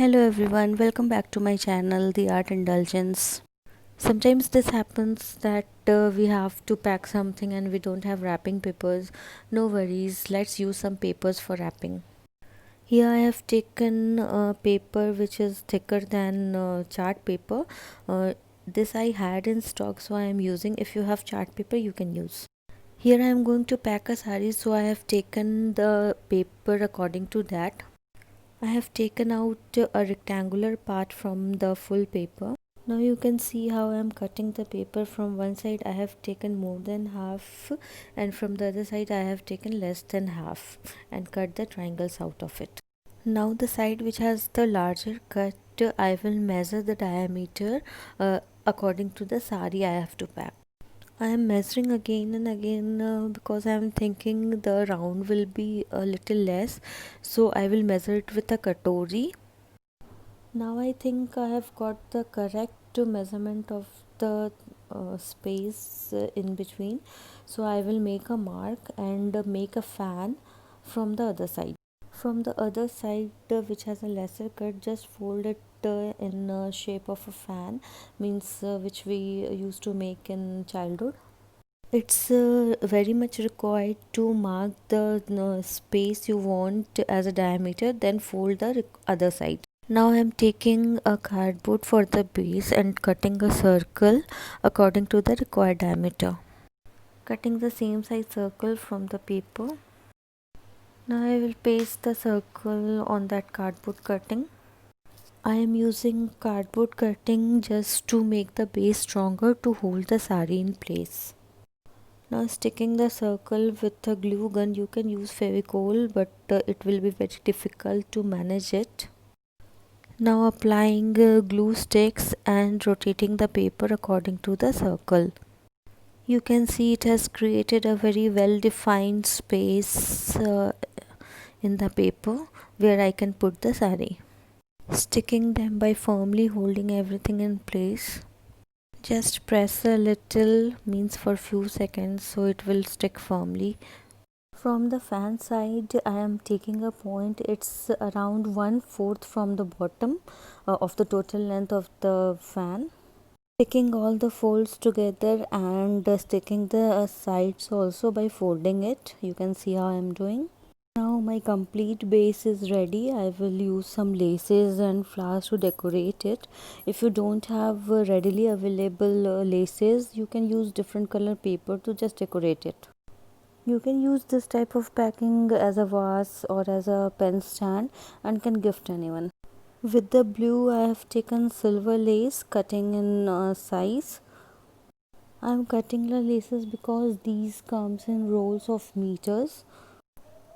Hello everyone, welcome back to my channel, The Art Indulgence. Sometimes this happens that we have to pack something and we don't have wrapping papers. No worries, let's use some papers for wrapping. Here I have taken paper which is thicker than chart paper. This I had in stock, so I am using. If you have chart paper, you can use. Here I am going to pack a sari, so I have taken the paper according to that. I have taken out a rectangular part from the full paper. Now you can see how I am cutting the paper. From one side I have taken more than half, and from the other side I have taken less than half and cut the triangles out of it. Now the side which has the larger cut, I will measure the diameter according to the sari I have to pack. I am measuring again and again because I am thinking the round will be a little less, so I will measure it with a katori. Now I think I have got the correct measurement of the space in between, so I will make a mark and make a fan from the other side. From the other side, which has a lesser cut, just fold it in shape of a fan, means which we used to make in childhood. It's very much required to mark the space you want as a diameter, then fold the other side. Now I am taking a cardboard for the base and cutting a circle according to the required diameter. Cutting the same size circle from the paper. Now I will paste the circle on that cardboard cutting. I am using cardboard cutting just to make the base stronger to hold the sari in place. Now sticking the circle with a glue gun, you can use Fevicol, but it will be very difficult to manage it. Now applying glue sticks and rotating the paper according to the circle. You can see it has created a very well defined space in the paper where I can put the sari. Sticking them by firmly holding everything in place. Just press a little, means for few seconds, so it will stick firmly. From the fan side, I am taking a point. It's around 1/4 from the bottom of the total length of the fan. Sticking all the folds together and sticking the sides also by folding it. You can see how I am doing. Now my complete base is ready. I will use some laces and flowers to decorate it. If you don't have readily available laces, you can use different color paper to just decorate it. You can use this type of packing as a vase or as a pen stand and can gift anyone. With the blue, I have taken silver lace, cutting in size. I am cutting the laces because these comes in rolls of meters.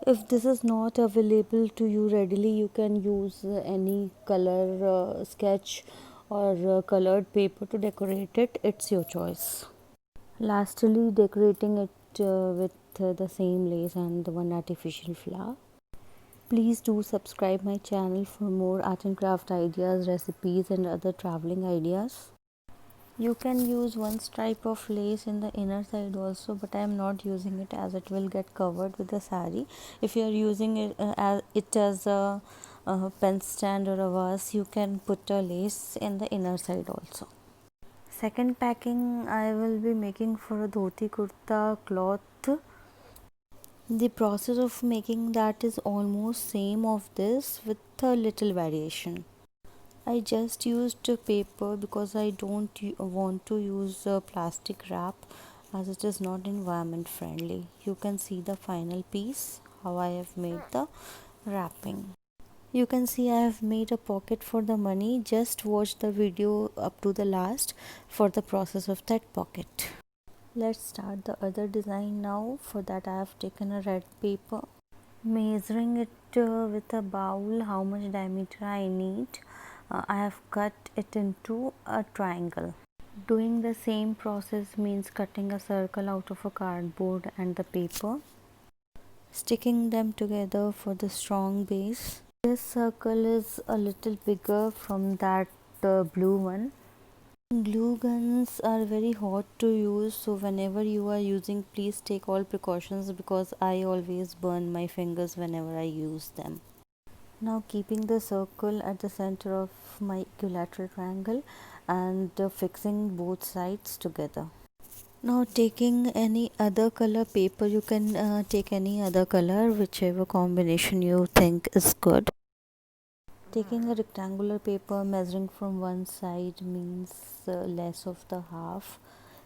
If this is not available to you readily, you can use any color sketch or colored paper to decorate it. It's your choice. Lastly, decorating it with the same lace and the one artificial flower. Please do subscribe my channel for more art and craft ideas, recipes and other traveling ideas. You can use one stripe of lace in the inner side also, but I am not using it as it will get covered with the sari. If you are using it as a pen stand or a vase, you can put a lace in the inner side also. Second packing I will be making for a dhoti kurta cloth. The process of making that is almost same of this with a little variation. I just used paper because I don't want to use plastic wrap as it is not environment friendly. You can see the final piece how I have made the wrapping. You can see I have made a pocket for the money. Just watch the video up to the last for the process of that pocket. Let's start the other design now. For that I have taken a red paper, measuring it with a bowl how much diameter I need. I have cut it into a triangle. Doing the same process means cutting a circle out of a cardboard and the paper, sticking them together for the strong base. This circle is a little bigger from that blue one. Glue guns are very hot to use, so whenever you are using, please take all precautions because I always burn my fingers whenever I use them. Now keeping the circle at the center of my equilateral triangle and fixing both sides together. Now taking any other color paper, you can take any other color, whichever combination you think is good. Taking a rectangular paper, measuring from one side means less of the half,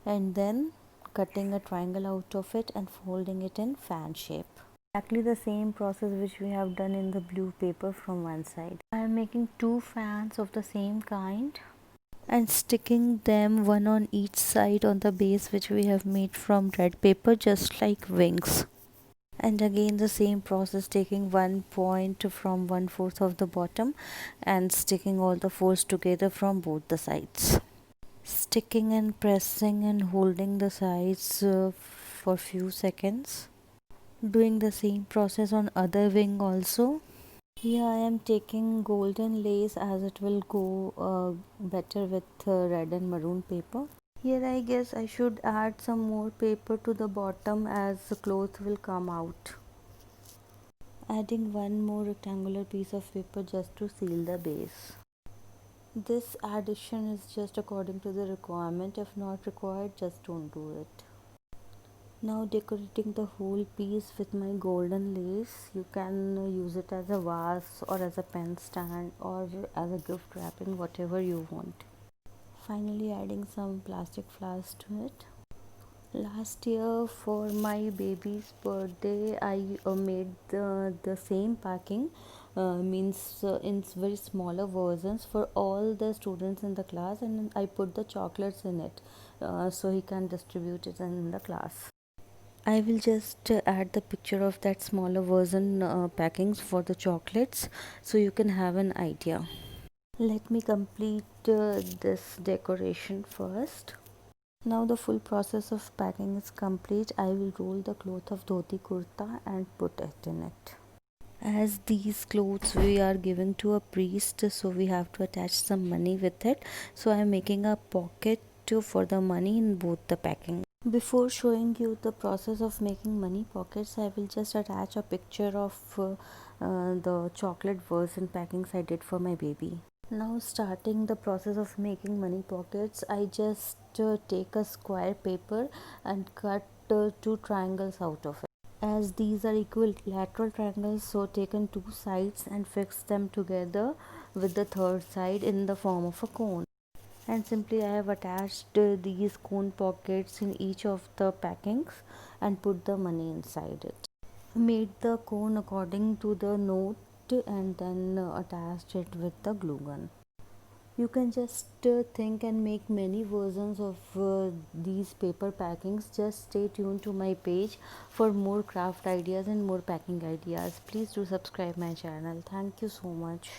and then cutting a triangle out of it and folding it in fan shape. Exactly the same process which we have done in the blue paper from one side. I am making two fans of the same kind and sticking them one on each side on the base which we have made from red paper, just like wings. And again the same process, taking one point from 1/4 of the bottom and sticking all the fours together from both the sides, sticking and pressing and holding the sides for few seconds, doing the same process on other wing also. Here I am taking golden lace as it will go better with red and maroon paper. Here I guess I should add some more paper to the bottom as the cloth will come out. Adding one more rectangular piece of paper just to seal the base. This addition is just according to the requirement. If not required, just don't do it. Now decorating the whole piece with my golden lace. You can use it as a vase or as a pen stand or as a gift wrapping, whatever you want. Finally adding some plastic flowers to it. Last year for my baby's birthday, I made the same packing, means in very smaller versions for all the students in the class, and I put the chocolates in it so he can distribute it in the class. I will just add the picture of that smaller version packings for the chocolates so you can have an idea. Let me complete this decoration first. Now the full process of packing is complete. I will roll the cloth of dhoti kurta and put it in it. As these clothes we are giving to a priest, so we have to attach some money with it. So I am making a pocket for the money in both the packing. Before showing you the process of making money pockets, I will just attach a picture of the chocolate version packings I did for my baby. Now starting the process of making money pockets, I just take a square paper and cut two triangles out of it. As these are equilateral triangles, so taken two sides and fix them together with the third side in the form of a cone. And simply I have attached these cone pockets in each of the packings and put the money inside it. Made the cone according to the note and then attached it with the glue gun. You can just think and make many versions of these paper packings. Just stay tuned to my page for more craft ideas and more packing ideas. Please do subscribe my channel. Thank you so much.